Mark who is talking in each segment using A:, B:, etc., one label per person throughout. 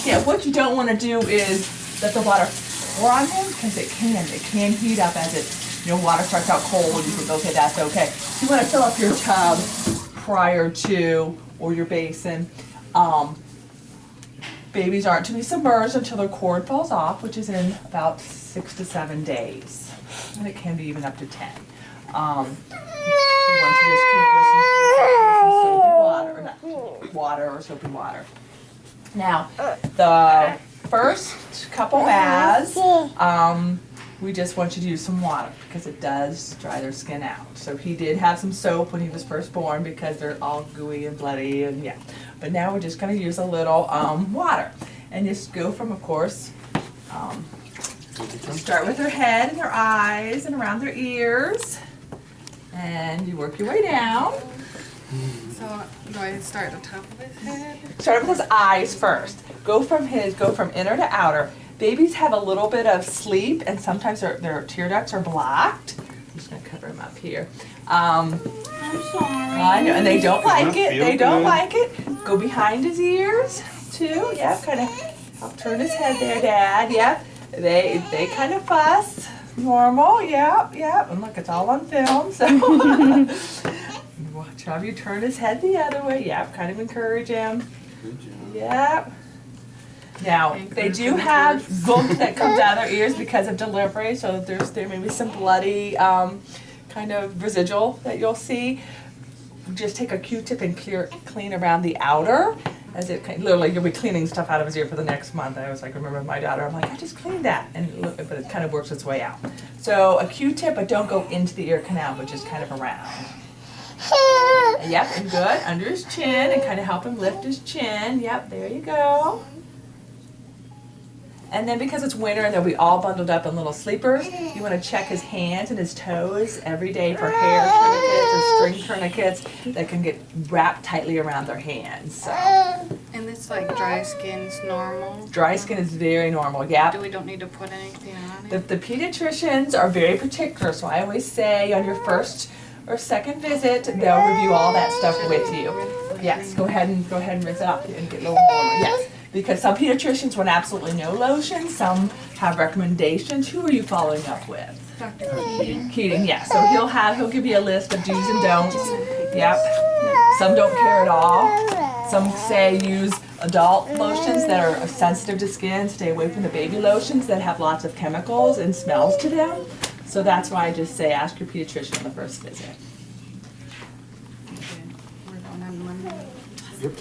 A: Yeah, what you don't want to do is let the water pour on him, because it can heat up as it, water starts out cold. You think, okay, that's okay. So you want to fill up your tub prior to, or your basin. Babies aren't to be submerged until their cord falls off, which is in about 6 to 7 days, and it can be even up to 10. You want to just keep with some soapy water, or not water or soapy water. Now, the first couple baths, we just want you to use some water because it does dry their skin out. So he did have some soap when he was first born because they're all gooey and bloody and yeah. But now we're just going to use a little water and just go from, of course, start with their head and their eyes and around their ears, and you work your way down.
B: So do I start at the top of his head?
A: Start with his eyes first. Go from inner to outer. Babies have a little bit of sleep, and sometimes their tear ducts are blocked. I'm just gonna cover him up here.
B: I'm sorry.
A: I know, and they don't like it. They don't like it. Go behind his ears too. Yep, kind of help turn his head there, Dad. Yep. They kind of fuss. Normal. Yep. And look, it's all on film. So watch how you turn his head the other way. Yep. Kind of encourage him.
C: Good job.
A: Yep. Now, they do have gook that comes out of their ears because of delivery, so there may be some bloody kind of residual that you'll see. Just take a Q-tip and clean around the outer, as it literally you'll be cleaning stuff out of his ear for the next month. I was like, remember my daughter, I'm like, I just cleaned that, but it kind of works its way out. So a Q-tip, but don't go into the ear canal, but just kind of around. Yep, and good, under his chin, and kind of help him lift his chin. Yep, there you go. And then because it's winter and they'll be all bundled up in little sleepers, you want to check his hands and his toes every day for hair tourniquets or string tourniquets that can get wrapped tightly around their hands. So.
B: And it's like dry skin's normal?
A: Dry skin is very normal, yeah.
B: We don't need to put anything on it?
A: The pediatricians are very particular, so I always say on your first or second visit, they'll review all that stuff with you. Yes, go ahead and rinse it up and get a little warmer. Yes. Because some pediatricians want absolutely no lotion, some have recommendations. Who are you following up with?
B: Dr. Keating.
A: Keating, yeah. So he'll give you a list of do's and don'ts. Yep. Some don't care at all. Some say use adult lotions that are sensitive to skin. Stay away from the baby lotions that have lots of chemicals and smells to them. So that's why I just say ask your pediatrician on the first visit.
B: We're going on Monday.
C: Yep.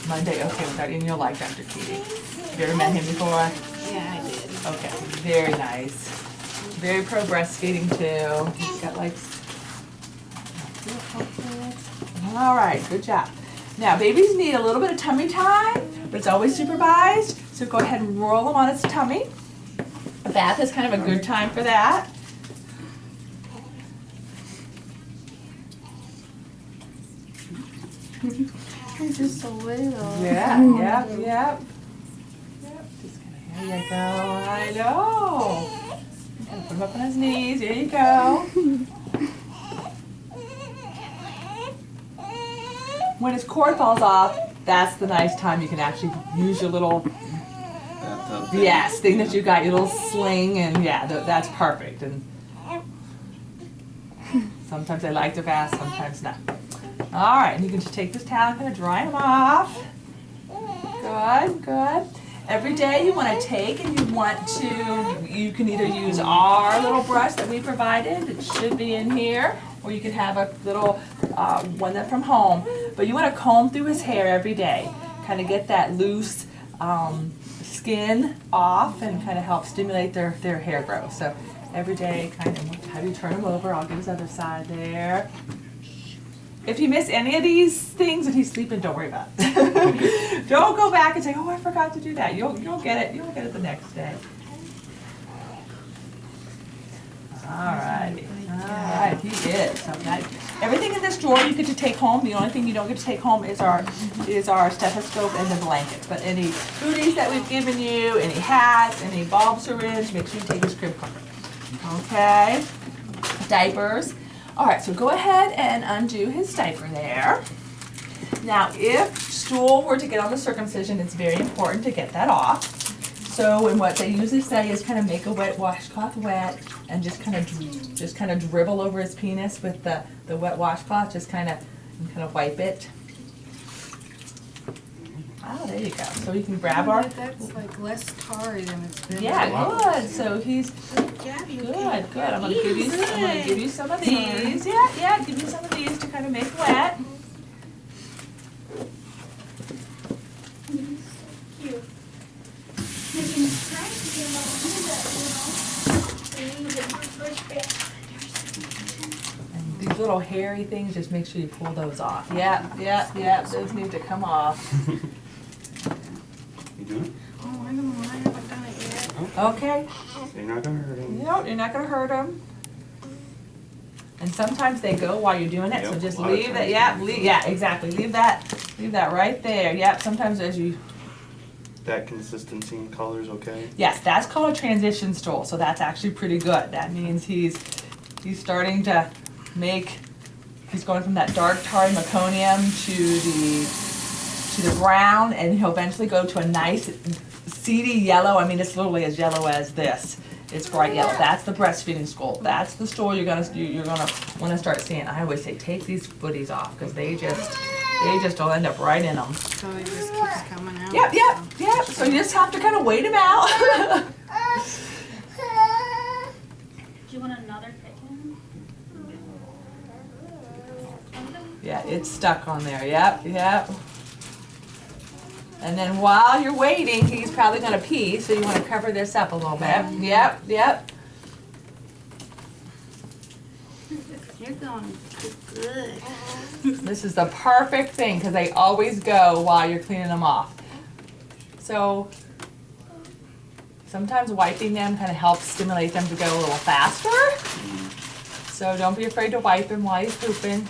A: Monday, okay, and you'll like Dr. Keating. Have you ever met him before?
B: Yeah, I did.
A: Okay, very nice. Very pro breastfeeding too. He's got like. All right, good job. Now, babies need a little bit of tummy time, but it's always supervised. So go ahead and roll him on his tummy. A bath is kind of a good time for that.
B: He's just so little.
A: Yeah, yep. Just kinda, there you go. I know. And put him up on his knees. There you go. When his cord falls off, that's the nice time you can actually use your little thing that you got, your little sling, and yeah, that's perfect. And sometimes I like to bath, sometimes not. All right, and you can just take this towel and kind of dry them off. Good. Every day you want to take and you can either use our little brush that we provided, it should be in here, or you can have a little one that's from home. But you want to comb through his hair every day, kind of get that loose skin off and kind of help stimulate their hair growth. So every day, kind of have you turn him over. I'll get his other side there. If you miss any of these things and he's sleeping, don't worry about it. Don't go back and say, oh, I forgot to do that. You'll get it. You'll get it the next day. All right, he is. So everything in this drawer you get to take home. The only thing you don't get to take home is our stethoscope and the blankets. But any booties that we've given you, any hats, any bulb syringe, make sure you take his crib cover. Okay, diapers. All right, so go ahead and undo his diaper there. Now, if stool were to get on the circumcision, it's very important to get that off. So, and what they usually say is kind of make a wet washcloth wet and just kind of dribble over his penis with the wet washcloth, just kind of wipe it. Oh, there you go. So you can grab our.
B: That's like less tarry than it's been.
A: Yeah, good. So he's good. I'm gonna give you some of these. Yeah. Give you some of these to kind of make wet. And these little hairy things, just make sure you pull those off. Yeah. Those need to come off.
C: You do it?
B: Oh, I don't know. I haven't done it yet.
A: Okay.
C: So you're not gonna hurt him.
A: No, you're not gonna hurt them. And sometimes they go while you're doing it, so
C: Yep,
A: just
C: a lot of
A: leave it.
C: times.
A: Yeah, exactly. Leave that right there. Yep. Sometimes as you.
C: That consistency and color's okay?
A: Yes, that's called a transition stool, so that's actually pretty good. That means he's starting to make. He's going from that dark tarry meconium to the brown, and he'll eventually go to a nice seedy yellow. I mean, it's literally as yellow as this. It's bright yellow. That's the breastfeeding stool. That's the stool you're gonna want to start seeing. I always say take these footies off because they just will end up right in them.
B: So it just keeps coming out.
A: Yep. So you just have to kind of wait him out.
D: Do you want another kitten?
A: Yeah, it's stuck on there. Yep. And then while you're waiting, he's probably gonna pee, so you wanna cover this up a little bit. Yep.
B: You're going good.
A: This is the perfect thing, because they always go while you're cleaning them off. So sometimes wiping them kind of helps stimulate them to go a little faster. So don't be afraid to wipe him while he's pooping.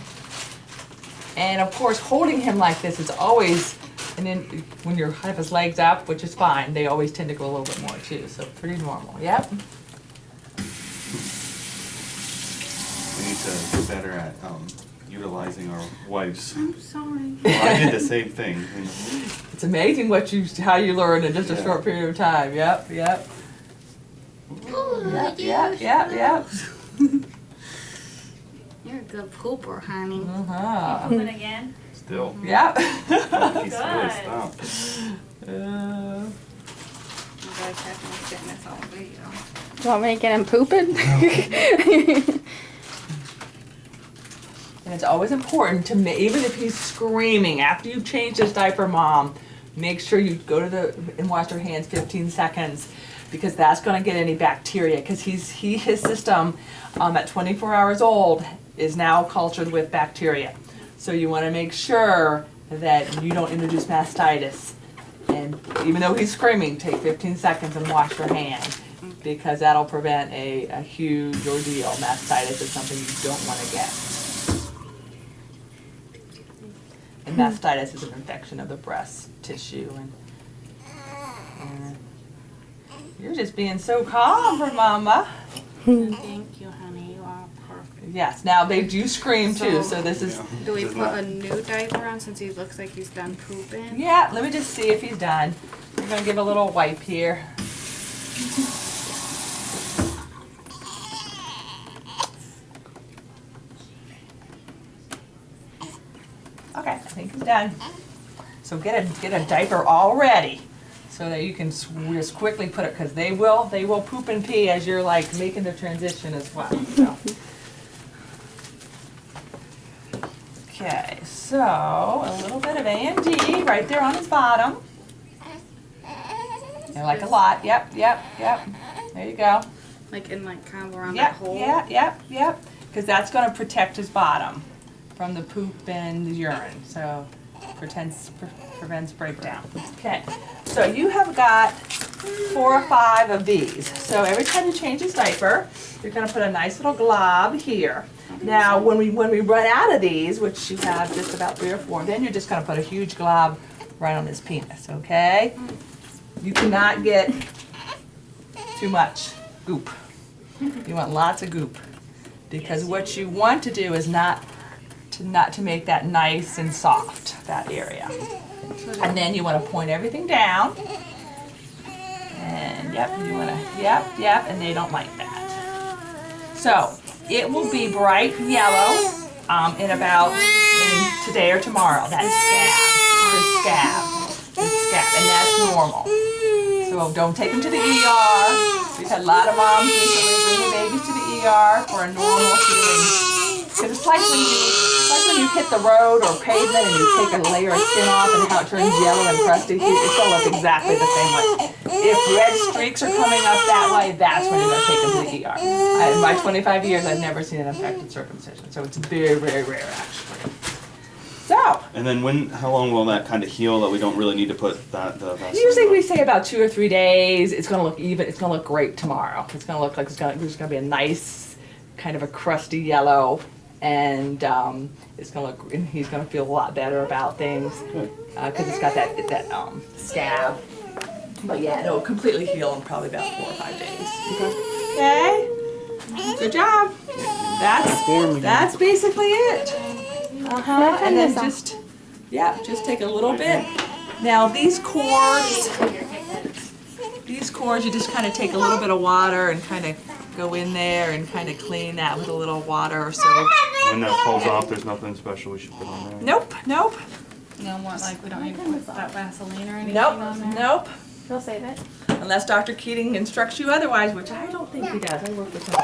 A: And of course, holding him like this is always. And then when you have his legs up, which is fine, they always tend to go a little bit more too, so pretty normal. Yep.
C: We need to get better at utilizing our wives.
B: I'm sorry.
C: Well, I did the same thing.
A: It's amazing how you learn in just a
C: Yeah.
A: short period of time. Yep. Yep.
B: You're a good pooper, honey.
D: Open again.
C: Still.
A: Yep.
C: He's really
D: Good.
C: stopped.
B: You guys have to sit in this whole video.
E: You want me to get him pooping?
A: And it's always important to, even if he's screaming, after you've changed his diaper, Mom, make sure you go to and wash your hands 15 seconds, because that's going to get any bacteria, because his system at 24 hours old is now cultured with bacteria. So you want to make sure that you don't introduce mastitis. And even though he's screaming, take 15 seconds and wash your hands, because that'll prevent a huge ordeal. Mastitis is something you don't want to get. And mastitis is an infection of the breast tissue. And you're just being so calm for Mama.
B: Thank you, honey. You are perfect.
A: Yes, now they do scream too, so this is,
B: Do we
C: Does
B: put
C: not-
B: a new diaper on since he looks like he's done pooping?
A: yeah, let me just see if he's done. I'm gonna give a little wipe here. Okay, I think he's done. So get a diaper all ready, so that you can just quickly put it, because they will poop and pee as you're like making the transition as well. So. Okay, so a little bit of A&D right there on his bottom. And like a lot. Yep. There you go.
B: Like in like kind of around
A: Yep,
B: that hole?
A: yep. Because that's going to protect his bottom from the poop and the urine. So prevents breakdown. Okay, so you have got 4 or 5 of these. So every time you change his diaper, you're going to put a nice little glob here. Now, when we run out of these, which you have just about 3 or 4, then you're just going to put a huge glob right on his penis, okay? You cannot get too much goop. You want lots of goop. Because what you want to do is not to make that nice and soft, that area. And then you want to point everything down. And yep, you want to, yep, and they don't like that. So it will be bright yellow in today or tomorrow. That scab, and that's normal. So don't take them to the ER. We've had a lot of moms recently bring their babies to the ER for a normal healing. Because it's like when you hit the road or pavement and you take a layer of skin off and how it turns yellow and crusty. It's going to look exactly the same way. If red streaks are coming up that way, that's when you're going to take them to the ER. In my 25 years, I've never seen an infected circumcision, so it's very, very rare actually. So.
C: And then how long will that kind of heal that we don't really need to put the Vaseline
A: Usually
C: on?
A: we say about 2 or 3 days. It's going to look even. It's going to look great tomorrow. It's going to look like there's going to be a nice, kind of a crusty yellow. And it's gonna look. And he's gonna feel a lot better about things because it's got that scab. But yeah, it'll completely heal in probably about 4 or 5 days. Okay. Good job. That's basically it. And then just take a little bit. Now these cords, you just kind of take a little bit of water and kind of go in there and kind of clean that with a little water or so.
C: When that falls off, there's nothing special we should put on there?
A: Nope.
B: You don't want, like, we don't need to put that Vaseline or anything on there?
A: Nope.
E: We'll save it.
A: Unless Dr. Keating instructs you otherwise, which I don't think he does. I work with him.